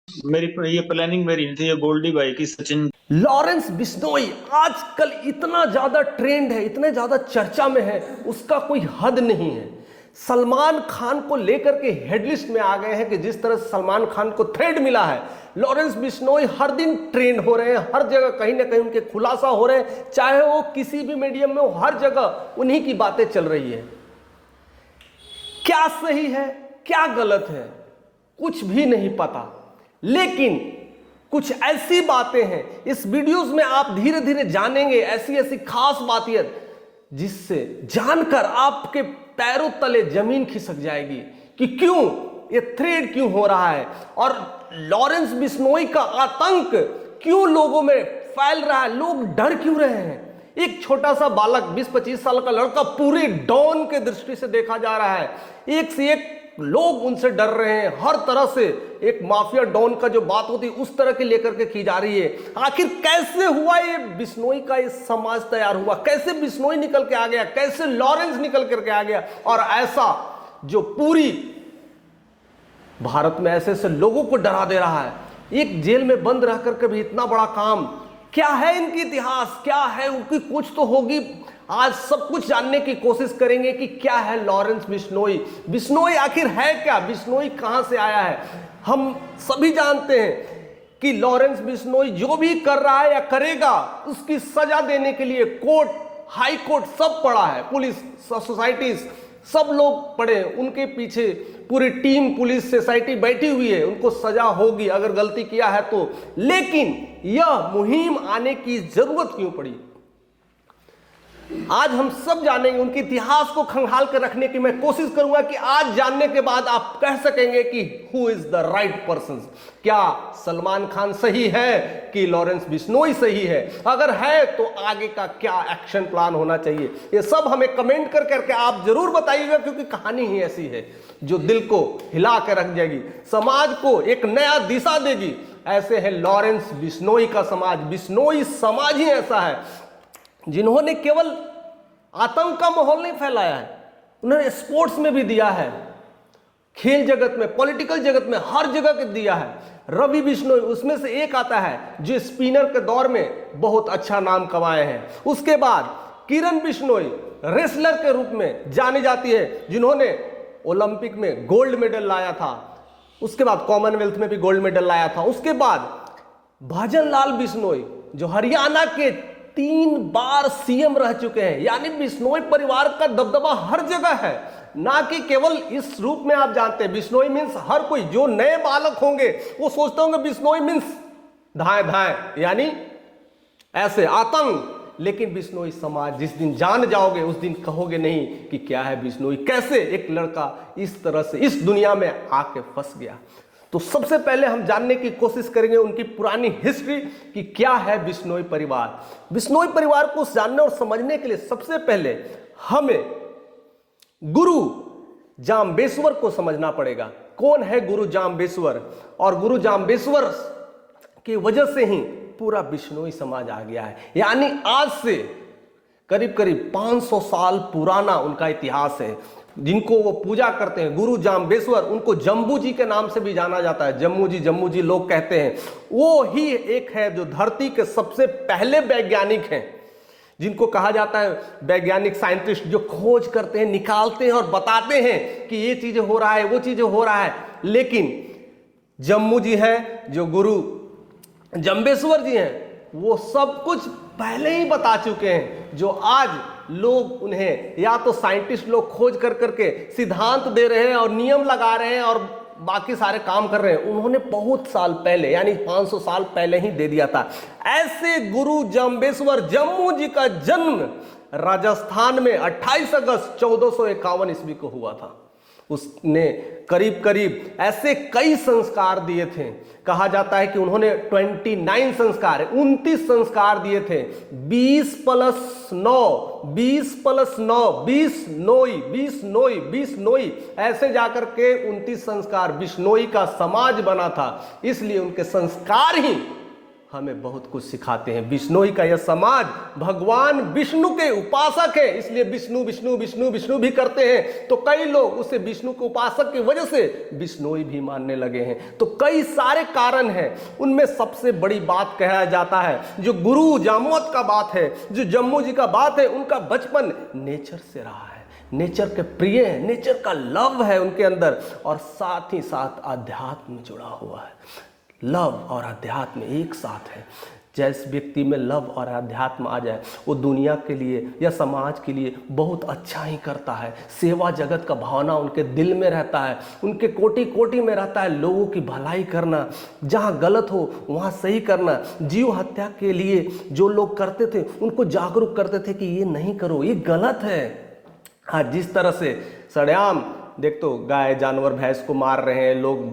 मेरी ये प्लानिंग मेरी नहीं थी, ये गोल्डी भाई की, सचिन। लॉरेंस बिश्नोई आजकल इतना ज्यादा ट्रेंड है, इतने ज्यादा चर्चा में है, उसका कोई हद नहीं है। सलमान खान को लेकर के हेडलिस्ट में आ गए हैं कि जिस तरह से सलमान खान को थ्रेड मिला है, लॉरेंस बिश्नोई हर दिन ट्रेंड हो रहे हैं, हर जगह कहीं ना कहीं उनके खुलासा हो रहे हैं, चाहे वो किसी भी मीडियम में हो, हर जगह उन्हीं की बातें चल रही है। क्या सही है क्या गलत है कुछ भी नहीं पता, लेकिन कुछ ऐसी बातें हैं इस वीडियोस में आप धीरे धीरे जानेंगे, ऐसी ऐसी खास बातें जिससे जानकर आपके पैरों तले जमीन खिसक जाएगी कि क्यों ये थ्रेड क्यों हो रहा है और लॉरेंस बिश्नोई का आतंक क्यों लोगों में फैल रहा है, लोग डर क्यों रहे हैं। एक छोटा सा बालक 20-25 साल का लड़का पूरे डॉन के दृष्टि से देखा जा रहा है, एक से एक लोग उनसे डर रहे हैं, हर तरह से एक माफिया डॉन का जो बात होती है उस तरह की लेकर के की जा रही है। आखिर कैसे हुआ ये बिश्नोई का ये समाज तैयार हुआ, कैसे बिश्नोई निकल के आ गया, कैसे लॉरेंस निकल करके आ गया, और ऐसा जो पूरी भारत में ऐसे ऐसे लोगों को डरा दे रहा है, एक जेल में बंद रह करके भी इतना बड़ा काम। क्या है इनकी इतिहास, क्या है उनकी, कुछ तो होगी। आज सब कुछ जानने की कोशिश करेंगे कि क्या है लॉरेंस बिश्नोई, बिश्नोई आखिर है क्या, बिश्नोई कहां से आया है। हम सभी जानते हैं कि लॉरेंस बिश्नोई जो भी कर रहा है या करेगा उसकी सजा देने के लिए कोर्ट, हाई कोर्ट सब पड़ा है, पुलिस, सोसाइटीज सब लोग पड़े, उनके पीछे पूरी टीम पुलिस सोसाइटी बैठी हुई है, उनको सजा होगी अगर गलती किया है तो। लेकिन यह मुहिम आने की जरूरत क्यों पड़ी, आज हम सब जानेंगे। उनके इतिहास को खंगाल कर रखने की मैं कोशिश करूंगा कि आज जानने के बाद आप कह सकेंगे कि who is the right person. क्या सलमान खान सही है कि लॉरेंस बिश्नोई सही है, अगर है तो आगे का क्या एक्शन प्लान होना चाहिए, ये सब हमें कमेंट कर करके आप जरूर बताइएगा, क्योंकि कहानी ही ऐसी है जो दिल को हिला कर रख जाएगी, समाज को एक नया दिशा देगी। ऐसे है लॉरेंस बिश्नोई का समाज। बिश्नोई समाज ही ऐसा है जिन्होंने केवल आतंक का माहौल नहीं फैलाया है, उन्होंने स्पोर्ट्स में भी दिया है, खेल जगत में, पॉलिटिकल जगत में, हर जगह के दिया है। रवि बिश्नोई उसमें से एक आता है जो स्पिनर के दौर में बहुत अच्छा नाम कमाए हैं। उसके बाद किरण बिश्नोई रेसलर के रूप में जानी जाती है, जिन्होंने ओलंपिक में गोल्ड मेडल लाया था, उसके बाद कॉमनवेल्थ में भी गोल्ड मेडल लाया था। उसके बाद भजनलाल बिश्नोई जो हरियाणा के 3 बार सीएम रह चुके हैं, यानी बिश्नोई परिवार का दबदबा हर जगह है, ना कि केवल इस रूप में। आप जानते हैं बिश्नोई मीन्स हर कोई, जो नए बालक होंगे वो सोचते होंगे बिश्नोई मीन्स धाए धाए, यानी ऐसे आतंक। लेकिन बिश्नोई समाज जिस दिन जान जाओगे उस दिन कहोगे नहीं कि क्या है बिश्नोई, कैसे एक लड़का इस तरह से इस दुनिया में आके फंस गया। तो सबसे पहले हम जानने की कोशिश करेंगे उनकी पुरानी हिस्ट्री कि क्या है बिश्नोई परिवार। बिश्नोई परिवार को जानने और समझने के लिए सबसे पहले हमें गुरु जाम्बेश्वर को समझना पड़ेगा। कौन है गुरु जाम्बेश्वर, और गुरु जाम्बेश्वर की वजह से ही पूरा बिश्नोई समाज आ गया है। यानी आज से करीब करीब 500 साल पुराना उनका इतिहास है, जिनको वो पूजा करते हैं गुरु जाम्बेश्वर। उनको जम्बू जी के नाम से भी जाना जाता है, जम्मू जी लोग कहते हैं। वो ही एक है जो धरती के सबसे पहले वैज्ञानिक हैं, जिनको कहा जाता है वैज्ञानिक, साइंटिस्ट, जो खोज करते हैं, निकालते हैं और बताते हैं कि ये चीजें हो रहा है, वो चीजें हो रहा है। लेकिन जम्मू जी हैं, जो गुरु जम्बेश्वर जी हैं, वो सब कुछ पहले ही बता चुके हैं, जो आज लोग उन्हें या तो साइंटिस्ट लोग खोज कर करके सिद्धांत दे रहे हैं और नियम लगा रहे हैं और बाकी सारे काम कर रहे हैं, उन्होंने बहुत साल पहले यानी 500 साल पहले ही दे दिया था। ऐसे गुरु जाम्बेश्वर, जम्मू जी का जन्म राजस्थान में 28 अगस्त 1451 ईस्वी को हुआ था। उसने करीब करीब ऐसे कई संस्कार दिए थे, कहा जाता है कि उन्होंने 29 संस्कार, 29 संस्कार दिए थे। 20 + 9, 20 + 9, 20 नोई, 20 नोई, 20 नोई, ऐसे जाकर के 29 संस्कार बिश्नोई का समाज बना था। इसलिए उनके संस्कार ही हमें बहुत कुछ सिखाते हैं। बिश्नोई का यह समाज भगवान विष्णु के उपासक है, इसलिए विष्णु विष्णु विष्णु विष्णु भी करते हैं। तो कई लोग उसे विष्णु के उपासक की वजह से बिश्नोई भी मानने लगे हैं। तो कई सारे कारण हैं, उनमें सबसे बड़ी बात कहा जाता है जो गुरु जामोद का बात है, जो जम्मू जी का बात है, उनका बचपन नेचर से रहा है, नेचर के प्रिय है, नेचर का लव है उनके अंदर, और साथ ही साथ अध्यात्म जुड़ा हुआ है। लव और अध्यात्म एक साथ है। जिस व्यक्ति में लव और अध्यात्म आ जाए वो दुनिया के लिए या समाज के लिए बहुत अच्छा ही करता है। सेवा जगत का भावना उनके दिल में रहता है, उनके कोटि कोटि में रहता है। लोगों की भलाई करना, जहाँ गलत हो वहाँ सही करना। जीव हत्या के लिए जो लोग करते थे उनको जागरूक करते थे कि ये नहीं करो, ये गलत है। हाँ, जिस तरह से सरेआम देख तो गाय जानवर भैंस को मार रहे हैं लोग,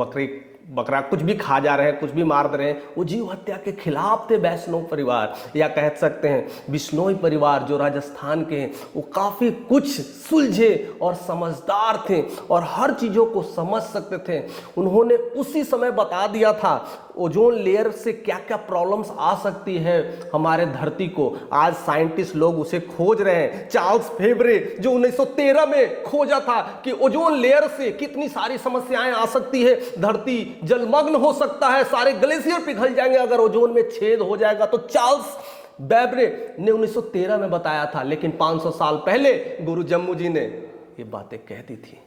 बकरा कुछ भी खा जा रहे हैं, कुछ भी मार दे रहे हैं, वो जीव हत्या के खिलाफ थे वैष्णव परिवार, या कह सकते हैं बिश्नोई परिवार जो राजस्थान के हैं। वो काफ़ी कुछ सुलझे और समझदार थे और हर चीज़ों को समझ सकते थे। उन्होंने उसी समय बता दिया था ओजोन लेयर से क्या क्या प्रॉब्लम्स आ सकती है हमारे धरती को। आज साइंटिस्ट लोग उसे खोज रहे हैं। चार्ल्स फेब्रे जो 1913 में खोजा था कि ओजोन लेयर से कितनी सारी समस्याएं आ सकती है, धरती जलमग्न हो सकता है, सारे ग्लेशियर पिघल जाएंगे अगर ओजोन में छेद हो जाएगा। तो चार्ल्स बेब्रे ने 1913 में बताया था, लेकिन 500 साल पहले गुरु जम्मू जी ने ये बातें कह दी थी,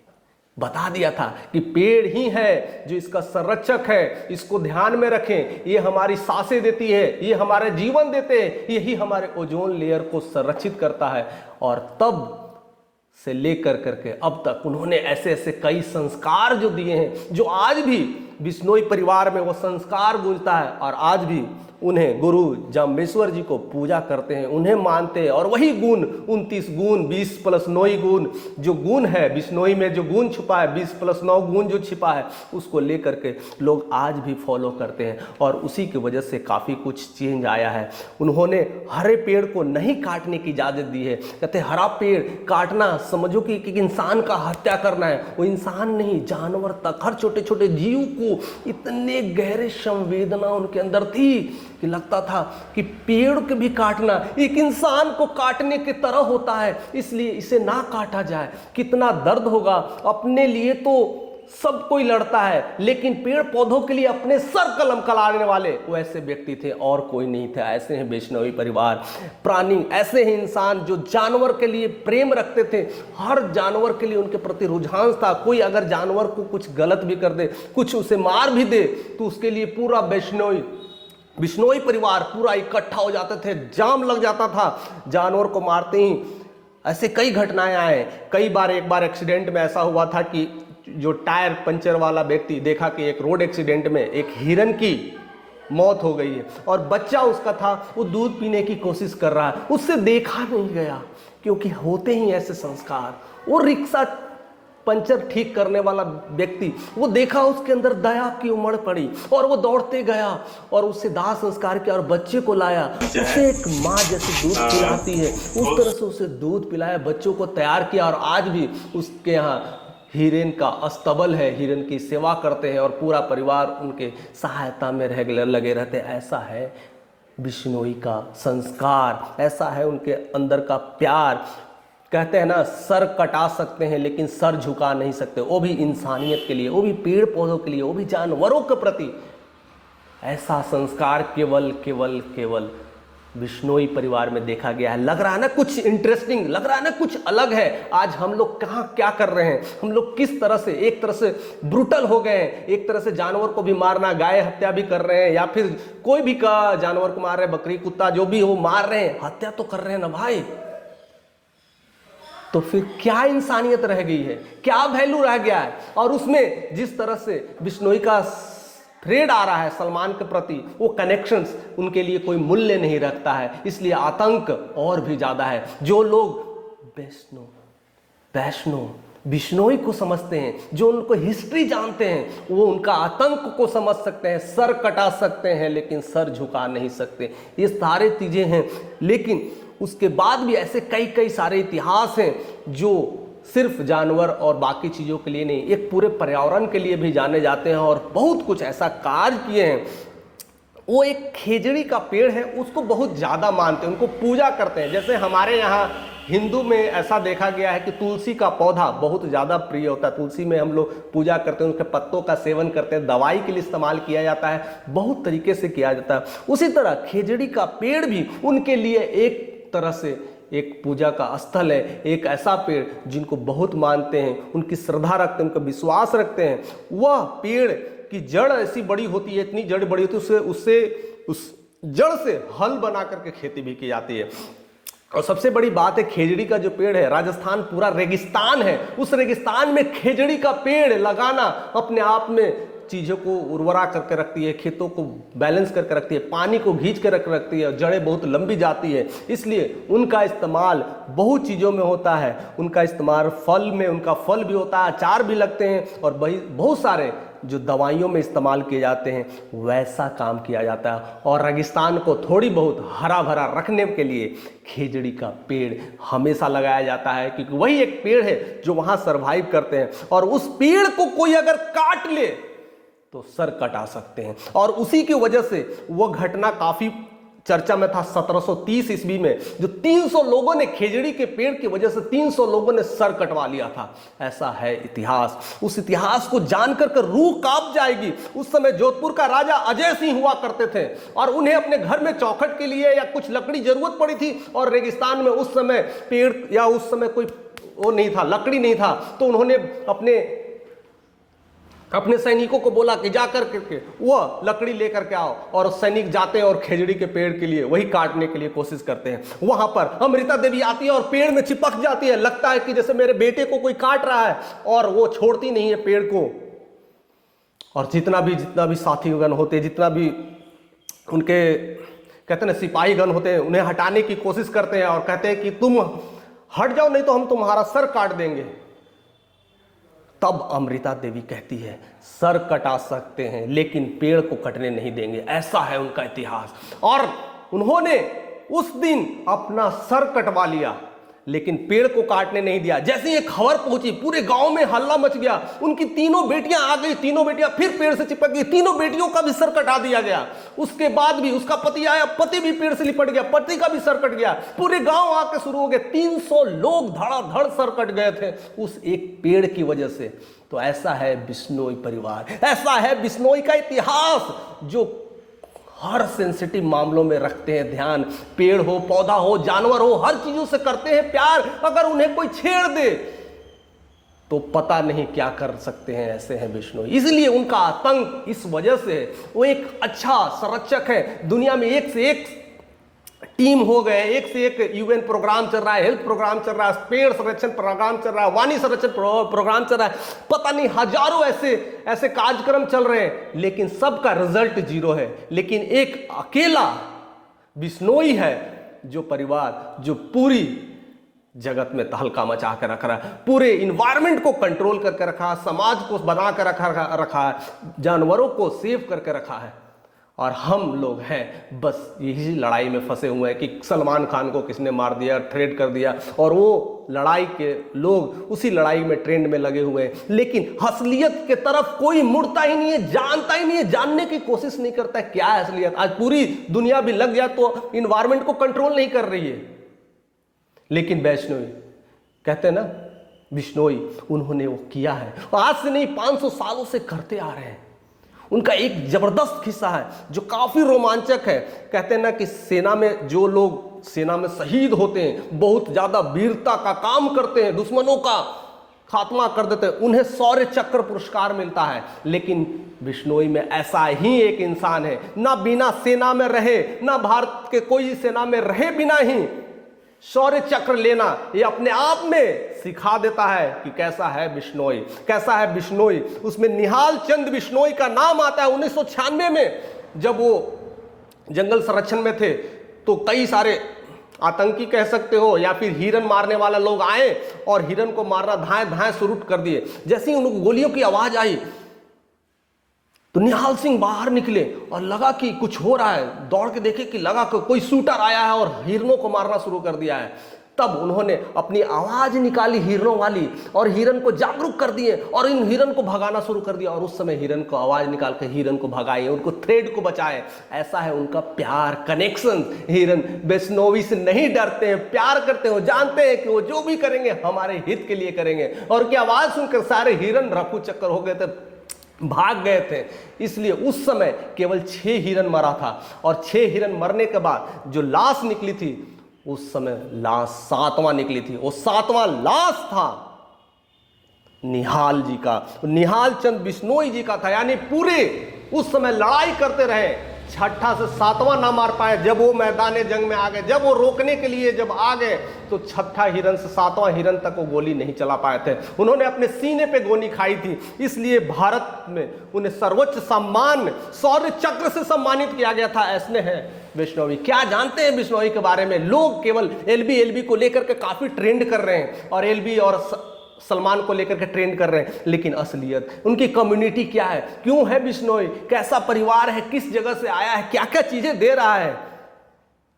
बता दिया था कि पेड़ ही है जो इसका संरक्षक है, इसको ध्यान में रखें, ये हमारी सांसें देती है, ये हमारे जीवन देते हैं, यही हमारे ओजोन लेयर को संरक्षित करता है। और तब से लेकर करके अब तक उन्होंने ऐसे ऐसे कई संस्कार जो दिए हैं, जो आज भी बिश्नोई परिवार में वो संस्कार गूंजता है और आज भी उन्हें गुरु जाम्बेश्वर जी को पूजा करते हैं, उन्हें मानते हैं। और वही गुण 29 गुण 20+9 गुण जो गुण है बिश्नोई में, जो गुण छुपा है 20+9 गुण जो छिपा है, उसको लेकर के लोग आज भी फॉलो करते हैं और उसी की वजह से काफ़ी कुछ चेंज आया है। उन्होंने हरे पेड़ को नहीं काटने की इजाज़त दी है। कहते हरा पेड़ काटना समझो कि इंसान का हत्या करना है। वो इंसान नहीं, जानवर तक, हर छोटे छोटे जीव को इतने गहरे संवेदना उनके अंदर थी कि लगता था कि पेड़ को भी काटना एक इंसान को काटने की तरह होता है, इसलिए इसे ना काटा जाए। कितना दर्द होगा। अपने लिए तो सब कोई लड़ता है, लेकिन पेड़ पौधों के लिए अपने सर कलम कलाने वाले वो ऐसे व्यक्ति थे और कोई नहीं थे। ऐसे हैं बिश्नोई परिवार। प्राणी ऐसे हैं इंसान जो जानवर के लिए प्रेम रखते थे, हर जानवर के लिए उनके प्रति रुझान था। कोई अगर जानवर को कुछ गलत भी कर दे, कुछ उसे मार भी दे, तो उसके लिए पूरा बिश्नोई परिवार पूरा इकट्ठा हो जाते थे, जाम लग जाता था जानवर को मारते ही। ऐसे कई घटनाएं आए। कई बार, एक बार एक्सीडेंट में ऐसा हुआ था कि जो टायर पंचर वाला व्यक्ति देखा कि एक रोड एक्सीडेंट में एक हिरन की मौत हो गई है और बच्चा उसका था, वो दूध पीने की कोशिश कर रहा है, उससे देखा नहीं गया क्योंकि होते ही ऐसे संस्कार। वो रिक्शा पंचर ठीक करने वाला व्यक्ति, वो देखा, उसके अंदर दया की उमड़ पड़ी और वो दौड़ते गया और उससे दाह संस्कार किया और बच्चे को लाया। उसे एक माँ जैसे दूध पिलाती है उस तरह से उसे दूध पिलाया, बच्चों को तैयार किया। और आज भी उसके यहाँ हिरन का अस्तबल है, हिरन की सेवा करते हैं और पूरा परिवार उनके सहायता में लगे रहते हैं। ऐसा है बिश्नोई का संस्कार, ऐसा है उनके अंदर का प्यार। कहते हैं ना, सर कटा सकते हैं लेकिन सर झुका नहीं सकते, वो भी इंसानियत के लिए, वो भी पेड़ पौधों के लिए, वो भी जानवरों के प्रति। ऐसा संस्कार केवल केवल केवल बिश्नोई परिवार में देखा गया है। लग रहा है ना कुछ इंटरेस्टिंग, लग रहा है ना कुछ अलग है। आज हम लोग कहाँ क्या कर रहे हैं, हम लोग किस तरह से, एक तरह से ब्रूटल हो गए हैं, एक तरह से जानवर को भी मारना, गाय हत्या भी कर रहे हैं, या फिर कोई भी का जानवर को मार रहे हैं, बकरी कुत्ता जो भी हो मार रहे हैं, हत्या तो कर रहे हैं ना भाई। तो फिर क्या इंसानियत रह गई है, क्या वैल्यू रह गया है। और उसमें जिस तरह से बिश्नोई का थ्रेड आ रहा है सलमान के प्रति, वो कनेक्शंस उनके लिए कोई मूल्य नहीं रखता है, इसलिए आतंक और भी ज्यादा है। जो लोग वैष्णो बिश्नोई को समझते हैं, जो उनको हिस्ट्री जानते हैं, वो उनका आतंक को समझ सकते हैं। सर कटा सकते हैं लेकिन सर झुका नहीं सकते। ये सारे चीजें हैं, लेकिन उसके बाद भी ऐसे कई कई सारे इतिहास हैं जो सिर्फ जानवर और बाकी चीज़ों के लिए नहीं, एक पूरे पर्यावरण के लिए भी जाने जाते हैं और बहुत कुछ ऐसा कार्य किए हैं। वो एक खेजड़ी का पेड़ है, उसको बहुत ज़्यादा मानते हैं, उनको पूजा करते हैं। जैसे हमारे यहाँ हिंदू में ऐसा देखा गया है कि तुलसी का पौधा बहुत ज़्यादा प्रिय होता है, तुलसी में हम लोग पूजा करते हैं, उसके पत्तों का सेवन करते हैं, दवाई के लिए इस्तेमाल किया जाता है, बहुत तरीके से किया जाता है। उसी तरह खेजड़ी का पेड़ भी उनके लिए एक तरह से एक पूजा का स्थल है, एक ऐसा पेड़ जिनको बहुत मानते हैं, उनकी श्रद्धा रखते हैं, उनका विश्वास रखते हैं। वह पेड़ की जड़ ऐसी बड़ी होती है, इतनी जड़ बड़ी होती है, उस जड़ से हल बना करके खेती भी की जाती है। और सबसे बड़ी बात है, खेजड़ी का जो पेड़ है, राजस्थान पूरा रेगिस्तान है, उस रेगिस्तान में खेजड़ी का पेड़ लगाना अपने आप में चीज़ों को उर्वरा करके रखती है, खेतों को बैलेंस करके रखती है, पानी को खींच कर रखती है, जड़ें बहुत लंबी जाती है, इसलिए उनका इस्तेमाल बहुत चीज़ों में होता है। उनका इस्तेमाल फल में, उनका फल भी होता है, अचार भी लगते हैं, और बहुत सारे जो दवाइयों में इस्तेमाल किए जाते हैं वैसा काम किया जाता है। और रेगिस्तान को थोड़ी बहुत हरा भरा रखने के लिए खेजड़ी का पेड़ हमेशा लगाया जाता है, क्योंकि वही एक पेड़ है जो वहाँ सरवाइव करते हैं। और उस पेड़ को कोई अगर काट ले तो सर कटा सकते हैं, और उसी की वजह से वो घटना काफी चर्चा में था 1730 ईस्वी में, जो 300 लोगों ने खेजड़ी के पेड़ की वजह से 300 लोगों ने सर कटवा लिया था। ऐसा है इतिहास। उस इतिहास को जानकर कर रूह कांप जाएगी। उस समय जोधपुर का राजा अजय सिंह हुआ करते थे, और उन्हें अपने घर में चौखट के लिए या कुछ लकड़ी जरूरत पड़ी थी, और रेगिस्तान में उस समय पेड़ या उस समय कोई वो नहीं था, लकड़ी नहीं था, तो उन्होंने अपने सैनिकों को बोला कि जाकर करके वह लकड़ी लेकर के आओ, और सैनिक जाते हैं और खेजड़ी के पेड़ के लिए वही काटने के लिए कोशिश करते हैं। वहां पर अमृता देवी आती है और पेड़ में चिपक जाती है, लगता है कि जैसे मेरे बेटे को कोई काट रहा है, और वो छोड़ती नहीं है पेड़ को। और जितना भी साथीगण होते, जितना भी उनके कहते हैं ना सिपाहीगण होते हैं, उन्हें हटाने की कोशिश करते हैं और कहते हैं कि तुम हट जाओ, नहीं तो हम तुम्हारा सर काट देंगे। तब अमृता देवी कहती है, सर कटा सकते हैं लेकिन पेड़ को कटने नहीं देंगे। ऐसा है उनका इतिहास। और उन्होंने उस दिन अपना सर कटवा लिया, लेकिन पेड़ को काटने नहीं दिया। जैसे ये खबर पहुंची, पूरे गांव में हल्ला मच गया। उनकी तीनों बेटियां आ गई, तीनों बेटियां फिर पेड़ से चिपक गई, तीनों बेटियों का भी सर कटा दिया गया। उसके बाद भी उसका पति आया, पति भी पेड़ से लिपट गया, पति का भी सर कट गया। पूरे गांव आके शुरू हो गए, 300 लोग धड़ाधड़ सर कट गए थे उस एक पेड़ की वजह से। तो ऐसा है बिश्नोई परिवार, ऐसा है बिश्नोई का इतिहास, जो हर सेंसिटिव मामलों में रखते हैं ध्यान। पेड़ हो, पौधा हो, जानवर हो, हर चीजों से करते हैं प्यार। अगर उन्हें कोई छेड़ दे तो पता नहीं क्या कर सकते हैं। ऐसे हैं बिश्नोई। इसलिए उनका आतंक इस वजह से, वो एक अच्छा संरक्षक है। दुनिया में एक से एक टीम हो गए, एक से एक यूएन प्रोग्राम चल रहा है, हेल्थ प्रोग्राम चल रहा है, पेड़ संरक्षण प्रोग्राम चल रहा है, वाणी संरक्षण प्रोग्राम चल रहा है, पता नहीं हजारों ऐसे कार्यक्रम चल रहे हैं, लेकिन सबका रिजल्ट जीरो है। लेकिन एक अकेला बिश्नोई है जो परिवार, जो पूरी जगत में तहलका मचा कर रख रहा है, पूरे इन्वायरमेंट को कंट्रोल करके रखा है, समाज को बना कर रखा है, जानवरों को सेव करके रखा है। और हम लोग हैं बस यही लड़ाई में फंसे हुए हैं कि सलमान खान को किसने मार दिया, थ्रेड कर दिया, और वो लड़ाई के लोग उसी लड़ाई में ट्रेंड में लगे हुए हैं। लेकिन असलियत के तरफ कोई मुड़ता ही नहीं है, जानता ही नहीं है, जानने की कोशिश नहीं करता है क्या है असलियत। आज पूरी दुनिया भी लग गया तो इन्वायरमेंट को कंट्रोल नहीं कर रही है। लेकिन वैष्णोई कहते हैं ना, बिश्नोई, उन्होंने वो किया है, आज से नहीं 500 सालों से करते आ रहे हैं। उनका एक जबरदस्त किस्सा है जो काफी रोमांचक है। कहते हैं ना कि सेना में जो लोग सेना में शहीद होते हैं, बहुत ज्यादा वीरता का काम करते हैं, दुश्मनों का खात्मा कर देते हैं, उन्हें शौर्य चक्र पुरस्कार मिलता है। लेकिन बिश्नोई में ऐसा ही एक इंसान है, ना बिना सेना में रहे, ना भारत के कोई सेना में रहे बिना ही शौर्य चक्र लेना, ये अपने आप में सिखा देता है कि कैसा है बिश्नोई, कैसा है बिश्नोई। उसमें निहाल चंद बिश्नोई का नाम आता है। 1996 में जब वो जंगल संरक्षण में थे तो कई सारे आतंकी कह सकते हो या फिर हिरन मारने वाला लोग आए और हिरन को मारना धाएं धाएं शुरू कर दिए। जैसे ही उनको गोलियों की आवाज आई तो निहाल सिंह बाहर निकले और लगा कि कुछ हो रहा है, दौड़ के देखे कि लगा कि कोई शूटर आया है और हिरनों को मारना शुरू कर दिया है। तब उन्होंने अपनी आवाज निकाली हिरणों वाली और हिरन को जागरूक कर दिए और इन हिरन को भगाना शुरू कर दिया और उस समय हिरन को आवाज निकाल कर हिरन को भगाए, उनको थ्रेड को बचाए। ऐसा है उनका प्यार, कनेक्शन। हिरन वैष्णवी से नहीं डरते हैं, प्यार करते हैं, जानते हैं कि वो जो भी करेंगे हमारे हित के लिए करेंगे। और उनकी आवाज सुनकर सारे हिरन रफू चक्कर हो गए थे, भाग गए थे। इसलिए उस समय केवल 6 हिरन मरा था और 6 हिरन मरने के बाद जो लाश निकली थी उस समय लाश 7वां निकली थी। वो 7वां लाश था निहाल जी का, निहाल चंद बिश्नोई जी का था। यानी पूरे उस समय लड़ाई करते रहे, 6ठा से 7वां ना मार पाए। जब वो मैदान जंग में आ गए, जब वो रोकने के लिए जब आ गए तो 6ठा हिरन से 7वां हिरन तक वो गोली नहीं चला पाए थे। उन्होंने अपने सीने पे गोली खाई थी, इसलिए भारत में उन्हें सर्वोच्च सम्मान शौर्य चक्र से सम्मानित किया गया था। ऐसने है बिश्नोई। क्या जानते हैं बिश्नोई के बारे में? लोग केवल एलबी को लेकर के काफी ट्रेंड कर रहे हैं और एलबी और सलमान को लेकर के ट्रेंड कर रहे हैं, लेकिन असलियत उनकी कम्युनिटी क्या है, क्यों है बिश्नोई, कैसा परिवार है, किस जगह से आया है, क्या क्या चीजें दे रहा है।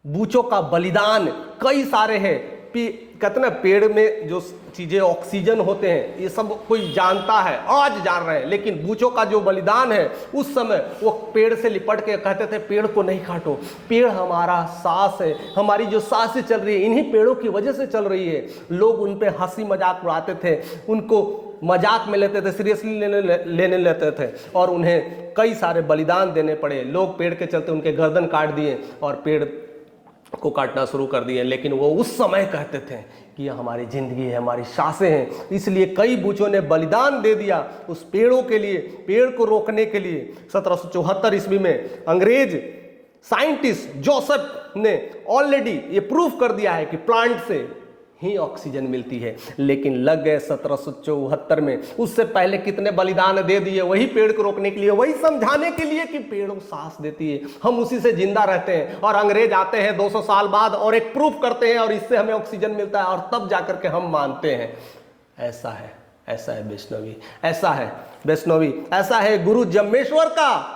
बूचों का बलिदान कई सारे हैं। कहते ना पेड़ में जो चीजें ऑक्सीजन होते हैं ये सब कोई जानता है, आज जान रहे हैं, लेकिन बूचों का जो बलिदान है उस समय वो पेड़ से लिपट के कहते थे पेड़ को नहीं काटो, पेड़ हमारा सांस है, हमारी जो सांसें चल रही है इन्हीं पेड़ों की वजह से चल रही है। लोग उन पे हंसी मजाक उड़ाते थे, उनको मजाक में लेते थे, सीरियसली लेने लेते थे और उन्हें कई सारे बलिदान देने पड़े। लोग पेड़ के चलते उनके गर्दन काट दिए और पेड़ को काटना शुरू कर दिए, लेकिन वो उस समय कहते थे कि यह हमारी जिंदगी है, हमारी सांसें हैं। इसलिए कई बूचों ने बलिदान दे दिया उस पेड़ों के लिए, पेड़ को रोकने के लिए। 1774 ईस्वी में अंग्रेज साइंटिस्ट जोसेफ ने ऑलरेडी ये प्रूफ कर दिया है कि प्लांट से ही ऑक्सीजन मिलती है, लेकिन लग गए 1774 में। उससे पहले कितने बलिदान दे दिए वही पेड़ को रोकने के लिए, वही समझाने के लिए कि पेड़ सांस देती है, हम उसी से जिंदा रहते हैं। और अंग्रेज आते हैं 200 साल बाद और एक प्रूफ करते हैं और इससे हमें ऑक्सीजन मिलता है और तब जाकर के हम मानते हैं। ऐसा है वैष्णवी, ऐसा है वैष्णवी, ऐसा है गुरु जम्मेश्वर का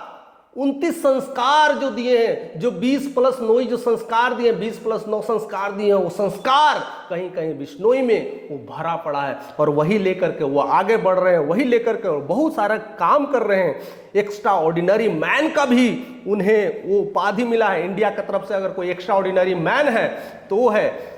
29 संस्कार जो दिए हैं, जो 20+9 जो संस्कार दिए, 20+9 संस्कार दिए हैं, वो संस्कार कहीं कहीं बिश्नोई में वो भरा पड़ा है और वही लेकर के वो आगे बढ़ रहे हैं, वही लेकर के बहुत सारा काम कर रहे हैं। एक्स्ट्रा ऑर्डिनरी मैन का भी उन्हें वो उपाधि मिला है इंडिया की तरफ से। अगर कोई एक्स्ट्रा ऑर्डिनरी मैन है तो वो है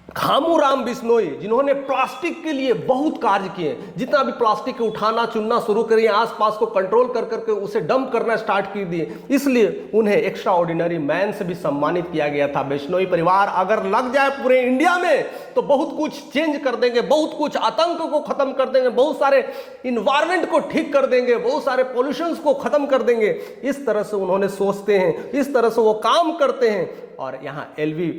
खामूराम बिश्नोई, जिन्होंने प्लास्टिक के लिए बहुत कार्य किए। जितना भी प्लास्टिक को उठाना चुनना शुरू करिए, आसपास को कंट्रोल कर करके उसे डंप करना स्टार्ट कर दिए, इसलिए उन्हें एक्स्ट्रा ऑर्डिनरी मैन से भी सम्मानित किया गया था। बिश्नोई परिवार अगर लग जाए पूरे इंडिया में तो बहुत कुछ चेंज कर देंगे, बहुत कुछ आतंक को खत्म कर देंगे, बहुत सारे इन्वायरमेंट को ठीक कर देंगे, बहुत सारे पॉल्यूशंस को खत्म कर देंगे। इस तरह से उन्होंने सोचते हैं, इस तरह से वो काम करते हैं। और यहाँ एलवी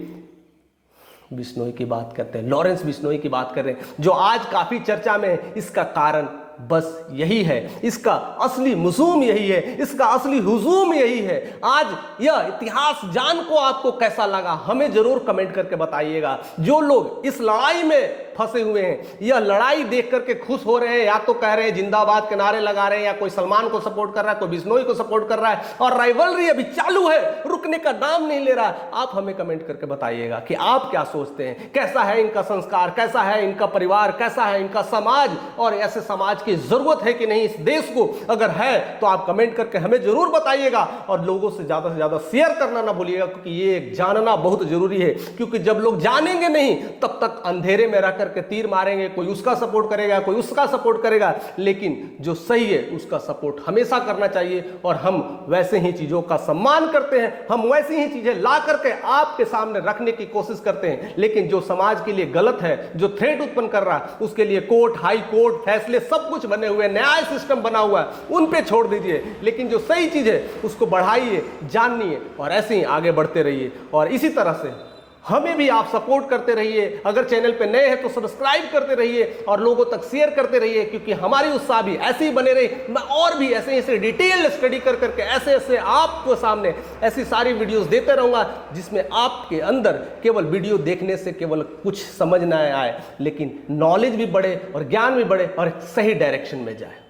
बिश्नोई की बात करते हैं, लॉरेंस बिश्नोई की बात कर रहे हैं, जो आज काफी चर्चा में है। इसका कारण बस यही है, इसका असली मज़मून यही है, इसका असली हुजूम यही है। आज यह इतिहास जान को आपको कैसा लगा हमें जरूर कमेंट करके बताइएगा। जो लोग इस लड़ाई में फंसे हुए हैं, यह लड़ाई देख करके खुश हो रहे हैं, या तो कह रहे हैं जिंदाबाद के नारे लगा रहे हैं, या कोई सलमान को सपोर्ट कर रहा है, कोई बिश्नोई को सपोर्ट कर रहा है, और राइवलरी अभी चालू है, रुकने का नाम नहीं ले रहा है। आप हमें कमेंट करके बताइएगा कि आप क्या सोचते हैं, कैसा है इनका संस्कार, कैसा है इनका परिवार, कैसा है इनका समाज, और ऐसे समाज की जरूरत है कि नहीं इस देश को। अगर है तो आप कमेंट करके हमें जरूर बताइएगा और लोगों से ज्यादा शेयर करना ना भूलिएगा, क्योंकि ये जानना बहुत जरूरी है। क्योंकि जब लोग जानेंगे नहीं तब तक अंधेरे में रह करके तीर मारेंगे, कोई उसका सपोर्ट करेगा, कोई उसका सपोर्ट करेगा, लेकिन जो सही है उसका सपोर्ट हमेशा करना चाहिए। और हम वैसे ही चीजों का सम्मान करते हैं, हम वैसी ही चीजें ला करके आपके सामने रखने की कोशिश करते हैं। लेकिन जो समाज के लिए गलत है, जो थ्रेट उत्पन्न कर रहा है, उसके लिए कोर्ट, हाई कोर्ट, फैसले सब कुछ बने हुए, न्याय सिस्टम बना हुआ है, उन पे छोड़ दीजिए। लेकिन जो सही चीज है उसको बढ़ाइए, जानिए और ऐसे ही आगे बढ़ते रहिए। और इसी तरह से हमें भी आप सपोर्ट करते रहिए। अगर चैनल पे नए हैं तो सब्सक्राइब करते रहिए और लोगों तक शेयर करते रहिए, क्योंकि हमारी उत्साह भी ऐसे ही बने रही। मैं और भी ऐसे डिटेल स्टडी कर करके ऐसे आपको सामने ऐसी सारी वीडियोस देते रहूंगा, जिसमें आपके अंदर केवल वीडियो देखने से केवल कुछ समझ ना आए, लेकिन नॉलेज भी बढ़े और ज्ञान भी बढ़े और सही डायरेक्शन में जाए।